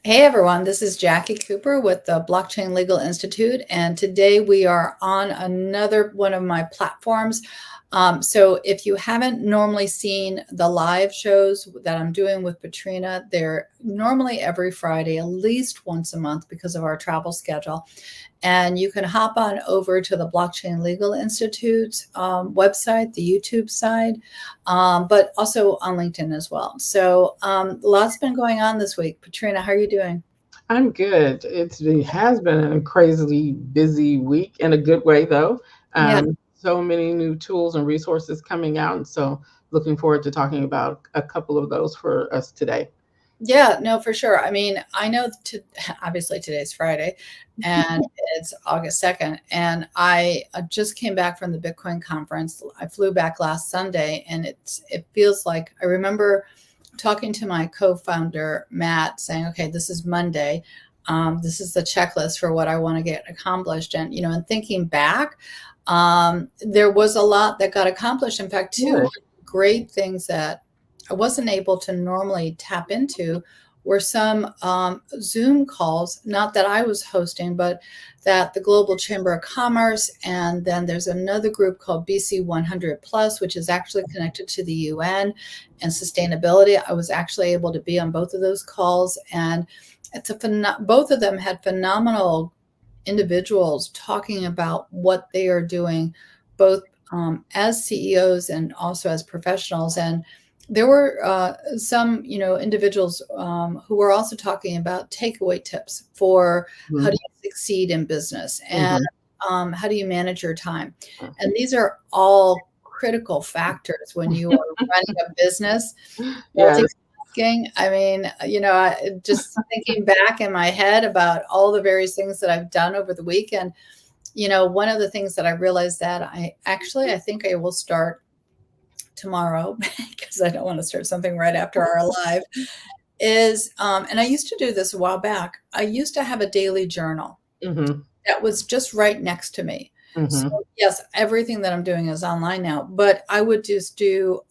Hey everyone, this is Jackie Cooper with the Blockchain Legal Institute, and today we are on another one of my platforms. So if you haven't normally seen the live shows that I'm doing with Patrina, they're normally every Friday, at least once a month because of our travel schedule. And you can hop on over to the Blockchain Legal Institute website, the YouTube side, but also on LinkedIn as well. So lots been going on this week. Patrina, how are you doing? I'm good. It has been a crazily busy week in a good way, though. Yeah. So many new tools and resources coming out. And so looking forward to talking about a couple of those for us today. Yeah, no, for sure. I mean, I know obviously today's Friday and it's August 2nd. And I just came back from the Bitcoin conference. I flew back last Sunday and it feels like I remember talking to my co-founder, Matt, saying, okay, this is Monday. This is the checklist for what I want to get accomplished. And, and thinking back, there was a lot that got accomplished. In fact, two Good. great things that I wasn't able to normally tap into were some Zoom calls, not that I was hosting, but that the Global Chamber of Commerce, and then there's another group called BC 100 Plus, which is actually connected to the UN and sustainability. I was actually able to be on both of those calls, and both of them had phenomenal individuals talking about what they are doing, both as CEOs and also as professionals. And there were some, individuals who were also talking about takeaway tips for how Mhm. do you succeed in business and Mhm. how do you manage your time. And these are all critical factors when you are running a business. Yes. Multitasking. I mean, just thinking back in my head about all the various things that I've done over the weekend, one of the things that I realized that I think I will start tomorrow because I don't want to start something right after our live is, and I used to do this a while back. I used to have a daily journal Hmm. that was just right next to me. So Hmm. yes, everything that I'm doing is online now, but I would just do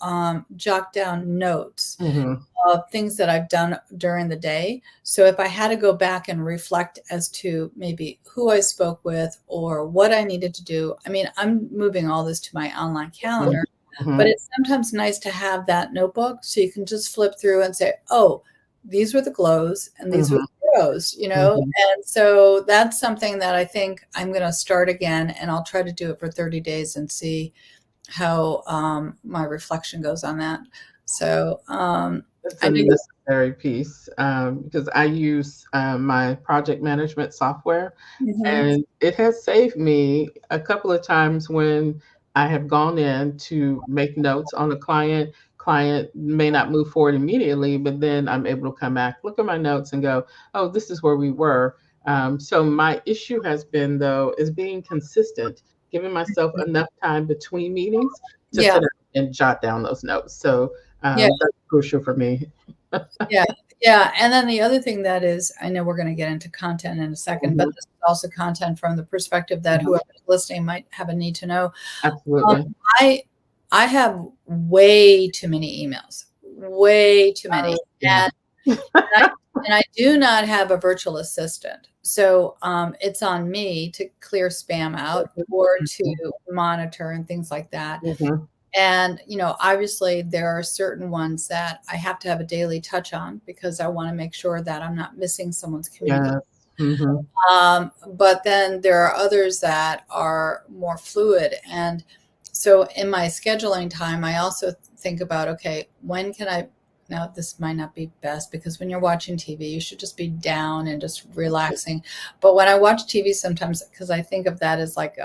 jot down notes Hmm. of things that I've done during the day. So if I had to go back and reflect as to maybe who I spoke with or what I needed to do, I mean, I'm moving all this to my online calendar, but Hmm. it's sometimes nice to have that notebook so you can just flip through and say, oh, these were the glows and these were Hmm. the grows, Hmm. And so that's something that I think I'm going to start again, and I'll try to do it for 30 days and see how my reflection goes on that. So It's I a know you. necessary piece because I use my project management software. Mhm. And it has saved me a couple of times when I have gone in to make notes on a client. Client may not move forward immediately, but then I'm able to come back, look at my notes, and go, "Oh, this is where we were." So my issue has been though is being consistent, giving myself enough time between meetings to Yeah, sit down and jot down those notes. So yeah, that's crucial for me. yeah, yeah. And then the other thing that is, I know we're going to get into content in a second, but Mhm. this is also content from the perspective that Mhm. whoever's listening might have a need to know. Um, Absolutely. I I have way too many emails, way too many, Yeah. and I and I do not have a virtual assistant. So it's on me to clear spam out or to Mhm. monitor and things like that. Mhm. And, obviously there are certain ones that I have to have a daily touch on because I want to make sure that I'm not missing someone's communication. Yes. Mhm. But then there are others that are more fluid. And so in my scheduling time, I also think about, okay, when can I, now this might not be best because when you're watching TV, you should just be down and just relaxing. But when I watch TV sometimes, because I think of that as like,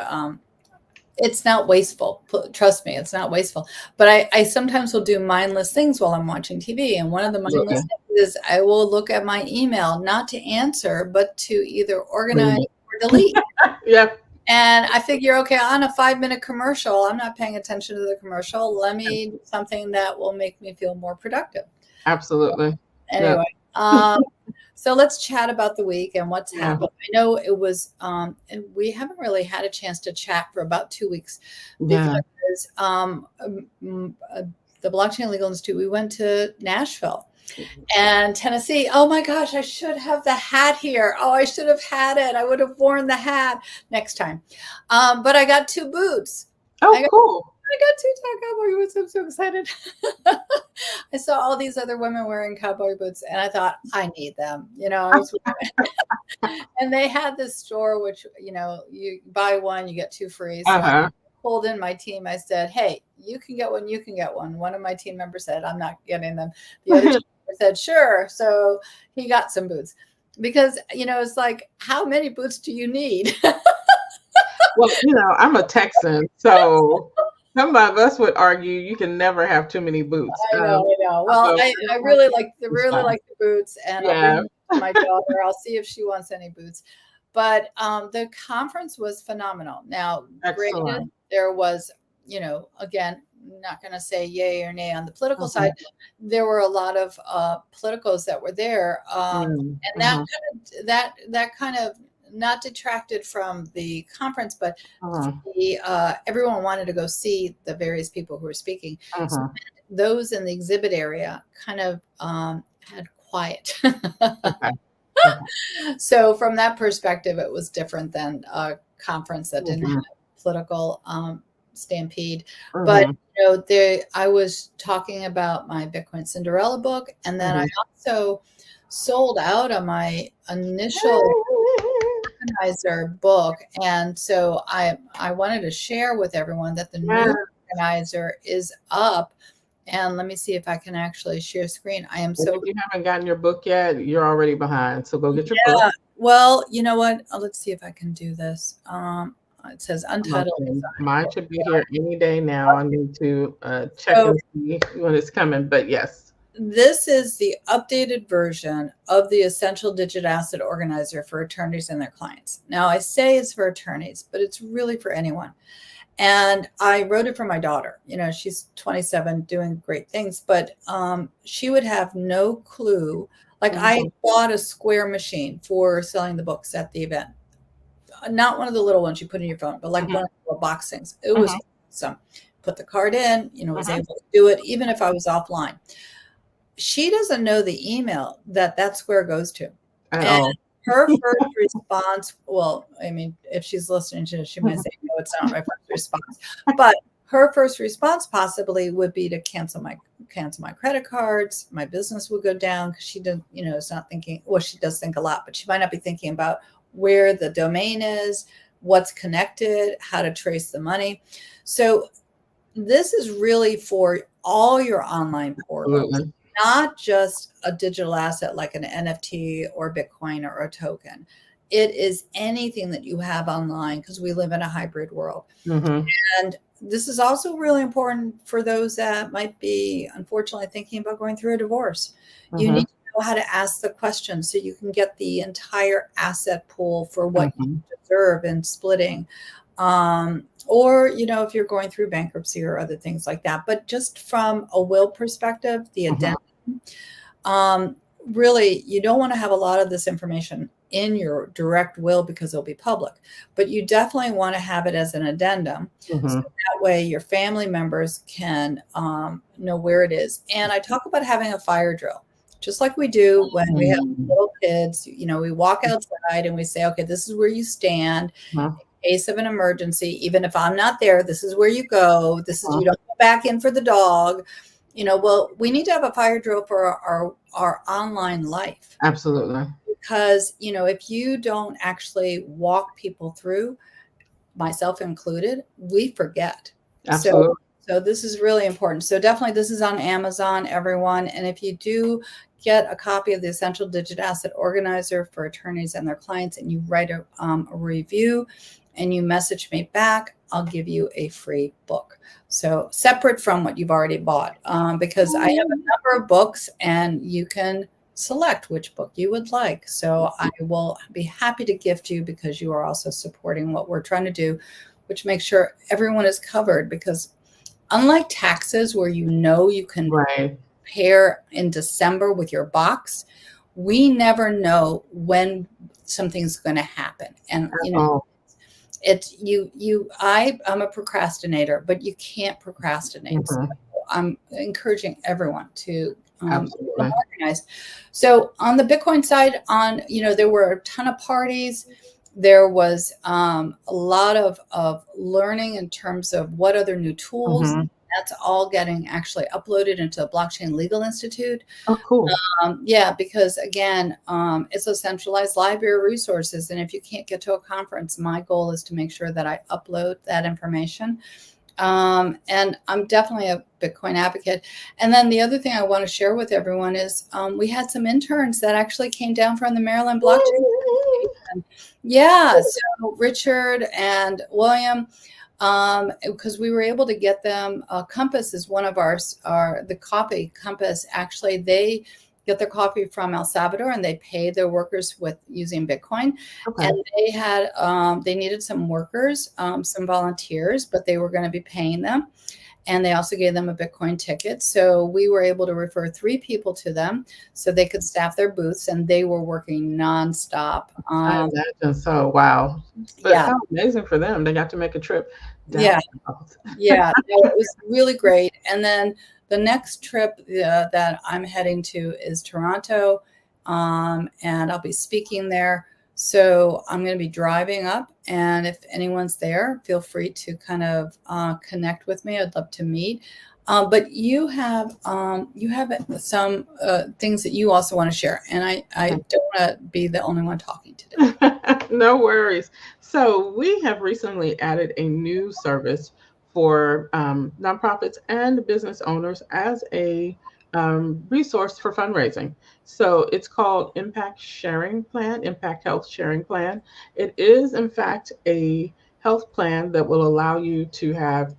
it's not wasteful. Trust me, it's not wasteful. But I sometimes will do mindless things while I'm watching TV. And one of the mindless Absolutely. things is I will look at my email, not to answer, but to either organize Read it. or delete. Yep. And I figure, okay, on a 5-minute commercial, I'm not paying attention to the commercial. Let me do something that will make me feel more productive. Absolutely. Yep. Anyway, um, so let's chat about the week and what's Yeah. happened. I know it was, and we haven't really had a chance to chat for about 2 weeks Yeah. because the Blockchain Legal Institute, we went to Nashville. And Tennessee, oh my gosh, I should have the hat here. Oh, I should have had it. I would have worn the hat next time. But I got 2 boots. I Oh, got cool. I got 2 cowboy boots. I'm so excited. I saw all these other women wearing cowboy boots, and I thought, I need them. I was, and they had this store, which, you buy one, you get 2 free. So I Uh-huh. pulled in my team. I said, hey, you can get one, you can get one. One of my team members said, I'm not getting them. The other team member said, sure. So he got some boots because, it's like, how many boots do you need? Well, I'm a Texan, so some of us would argue you can never have too many boots. I know, I know. Well, So I like really like the boots, and I'll bring yeah, them to my daughter. I'll see if she wants any boots. But the conference was phenomenal. Now, granted, excellent. there was, again, not going to say yay or nay on the political side. Mhm, There were a lot of politicos that were there, and mhm, that kind of not detracted from the conference, but mhm, everyone wanted to go see the various people who were speaking. So mhm. those in the exhibit area kind of had quiet. Okay, okay. So from that perspective, it was different than a conference that didn't have Mhm, political stampede. But mhm, I was talking about my Bitcoin Cinderella book, and then I mhm. also sold out on my initial organizer book, and so I wanted to share with everyone that the Yeah. new organizer is up. And let me see if I can actually share screen. I am And so if you haven't gotten your book yet, you're already behind. So go get your book. yeah. Well, you know what? Let's see if I can do this. It says I'm Untitled looking. Design. Mine should be here any day now. I need to check So and see when it's coming. But yes. this is the updated version of the Essential Digit Asset Organizer for attorneys and their clients. Now, I say it's for attorneys, but it's really for anyone. And I wrote it for my daughter. She's 27, doing great things, but she would have no clue. Like, I Mhm, bought a Square machine for selling the books at the event, not one of the little ones you put in your phone, but like one mhm, of the little box things. It was mhm, awesome. Put the card in, was mhm. able to do it even if I was offline. She doesn't know the email that Square goes to. At And all. her first response, well, I mean, if she's listening to it, she might say, no, it's not my first response. But her first response possibly would be to cancel my credit cards. My business would go down because she didn't, is not thinking, well, she does think a lot, but she might not be thinking about where the domain is, what's connected, how to trace the money. So this is really for all your online portals, Absolutely. not just a digital asset like an NFT or Bitcoin or a token. It is anything that you have online because we live in a hybrid world. Mhm, And this is also really important for those that might be, unfortunately, thinking about going through a divorce. You mhm, need to know how to ask the question so you can get the entire asset pool for what you mhm, deserve in splitting. Or, if you're going through bankruptcy or other things like that. But just from a will perspective, the mhm, addendum, um, really, you don't want to have a lot of this information in your direct will because it'll be public, but you definitely want to have it as an addendum. So mhm, that way your family members can know where it is. And I talk about having a fire drill, just like we do when we have mhm, little kids. We walk outside and we say, okay, this is where you stand mhm, case of an emergency. Even if I'm not there, this is where you go. This is, mhm. you don't go back in for the dog. Well, we need to have a fire drill for our online life Absolutely. because, if you don't actually walk people through, myself included, we forget. So Absolutely. this is really important. So definitely this is on Amazon, everyone. And if you do get a copy of the Essential Digit Asset Organizer for attorneys and their clients, and you write a review and you message me back, I'll give you a free book. So separate from what you've already bought, because I have a number of books and you can select which book you would like. So I will be happy to gift you because you are also supporting what we're trying to do, which makes sure everyone is covered. Because unlike taxes, where you can Right. prepare in December with your box, we never know when something's going to happen. And At all. it's I'm a procrastinator, but you can't procrastinate. So Mhm, I'm encouraging everyone to become Absolutely. organized. So on the Bitcoin side, there were a ton of parties. There was a lot of learning in terms of what other new tools. Hmm. That's all getting actually uploaded into a Blockchain Legal Institute. Oh, cool. Yeah, because again, it's a centralized library of resources. And if you can't get to a conference, my goal is to make sure that I upload that information. And I'm definitely a Bitcoin advocate. And then the other thing I want to share with everyone is we had some interns that actually came down from the Maryland Blockchain Association. Yeah, so Richard and William, because we were able to get them. Compass is one of our the coffee Compass. Actually, they get their coffee from El Salvador, and they pay their workers with using Bitcoin. Okay. And they needed some workers, some volunteers, but they were going to be paying them. And they also gave them a Bitcoin ticket. So we were able to refer 3 people to them so they could staff their booths, and they were working nonstop. I imagine so. Wow. But Yeah, how amazing for them. They got to make a trip down yeah. south. Yeah, no, it was really great. And then the next trip that I'm heading to is Toronto, and I'll be speaking there. So I'm going to be driving up, and if anyone's there, feel free to kind of connect with me. I'd love to meet. But you have some things that you also want to share, and I don't want to be the only one talking today. No worries. So, we have recently added a new service for nonprofits and business owners as a resource for fundraising. So, it's called Impact Health Sharing Plan. It is, in fact, a health plan that will allow you to have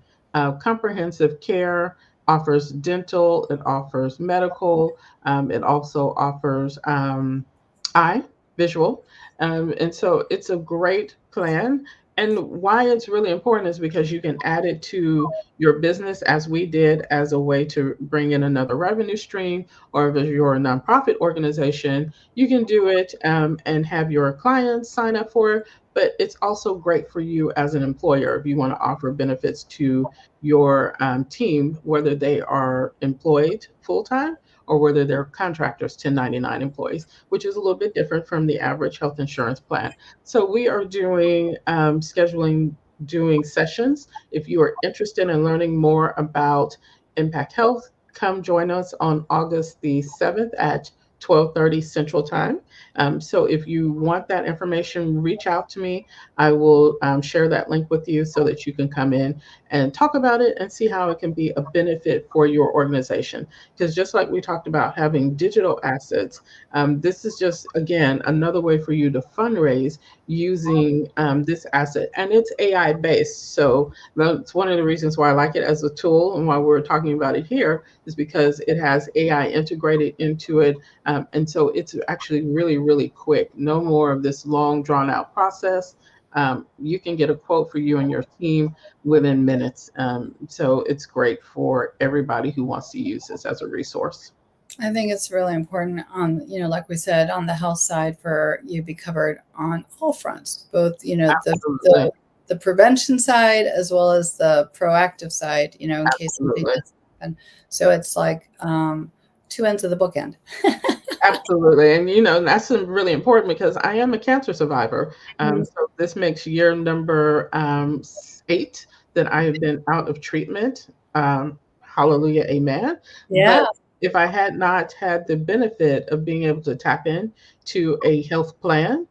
comprehensive care, offers dental, it offers medical, it also offers eye visual. And so it's a great plan. And why it's really important is because you can add it to your business as we did as a way to bring in another revenue stream, or if you're a nonprofit organization, you can do it and have your clients sign up for it. But it's also great for you as an employer if you want to offer benefits to your team, whether they are employed full time or whether they're contractors, 1099 employees, which is a little bit different from the average health insurance plan. So we are doing doing sessions. If you are interested in learning more about Impact Health, come join us on August the 7th at 12:30 Central Time. So if you want that information, reach out to me. I will share that link with you so that you can come in and talk about it and see how it can be a benefit for your organization. Because just like we talked about having digital assets, this is just, again, another way for you to fundraise using this asset. And it's AI based. So that's one of the reasons why I like it as a tool and why we're talking about it here is because it has AI integrated into it. And so it's actually really, really quick. No more of this long, drawn out process. You can get a quote for you and your team within minutes. So it's great for everybody who wants to use this as a resource. I think it's really important on, like we said, on the health side for you to be covered on all fronts, both, Absolutely. the prevention side as well as the proactive side, in case something Absolutely. does happen. So it's like 2 ends of the bookend. Absolutely. And that's really important because I am a cancer survivor. Mhm. So this makes year number 8 that I have been out of treatment. Hallelujah, amen. Yeah. But if I had not had the benefit of being able to tap in to a health plan,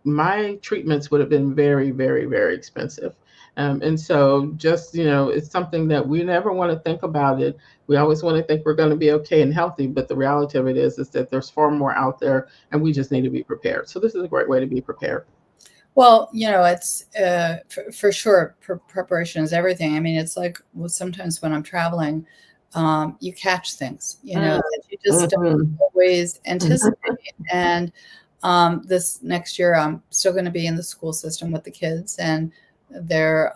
my treatments would have been very, very, very expensive. And so just, it's something that we never want to think about it. We always want to think we're going to be okay and healthy, but the reality of it is that there's far more out there, and we just need to be prepared. So this is a great way to be prepared. Well, it's for sure. Preparation is everything. I mean, it's like sometimes when I'm traveling, you catch things, Mm, that you just don't mhm. always anticipate. And this next year, I'm still going to be in the school system with the kids, and they're,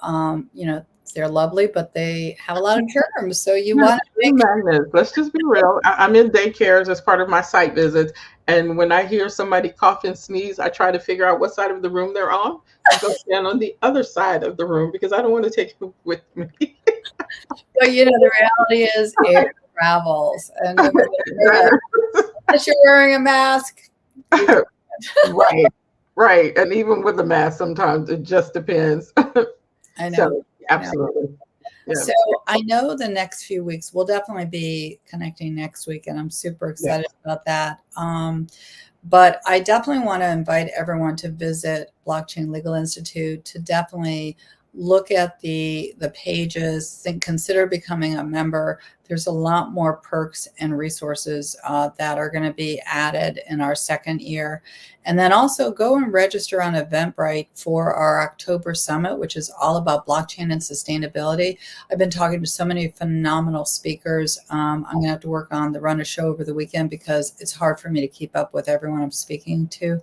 they're lovely, but they have a lot of germs. So you Yes, want to they're make magnets. Let's just be real. I'm in daycares as part of my site visits, and when I hear somebody cough and sneeze, I try to figure out what side of the room they're on and go stand on the other side of the room because I don't want to take it with me. So, the reality is travels. And unless you're wearing a mask, you Right, right. And even with the mask, sometimes it just depends. I know. So I know. absolutely. Yeah. So I know the next few weeks we'll definitely be connecting next week, and I'm super excited Yes. about that. But I definitely want to invite everyone to visit Blockchain Legal Institute to definitely look at the pages, think, consider becoming a member. There's a lot more perks and resources that are going to be added in our second year. And then also go and register on Eventbrite for our October summit, which is all about blockchain and sustainability. I've been talking to so many phenomenal speakers. I'm going to have to work on the run a show over the weekend because it's hard for me to keep up with everyone I'm speaking to.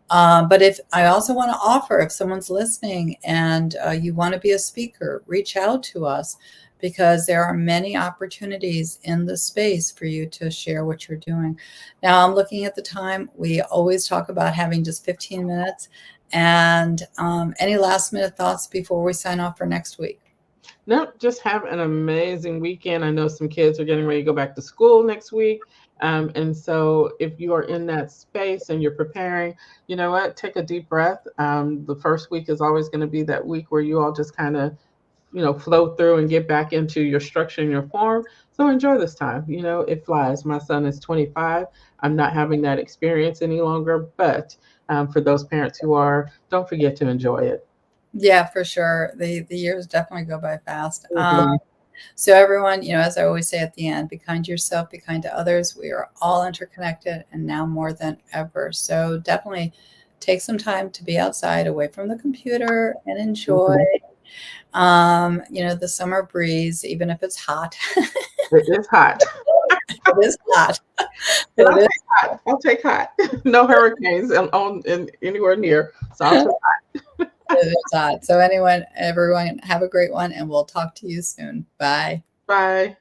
But if I also want to offer, if someone's listening and you want to be a speaker, reach out to us because there are many opportunities in the space for you to share what you're doing. Now, I'm looking at the time. We always talk about having just 15 minutes. And any last minute thoughts before we sign off for next week? No, just have an amazing weekend. I know some kids are getting ready to go back to school next week. And so if you are in that space and you're preparing, you know what, take a deep breath. The first week is always going to be that week where you all just kind of, flow through and get back into your structure and your form. So enjoy this time. It flies. My son is 25. I'm not having that experience any longer, but for those parents who are, don't forget to enjoy it. Yeah, for sure. The years definitely go by fast. Mhm. So everyone, as I always say at the end, be kind to yourself, be kind to others. We are all interconnected and now more than ever. So definitely take some time to be outside away from the computer and enjoy Mhm. the summer breeze, even if it's hot. It is hot. It is hot. And I'll It is, take hot. I'll take hot. No hurricanes in anywhere near. So I'll take it is hot. So everyone have a great one and we'll talk to you soon. Bye. bye.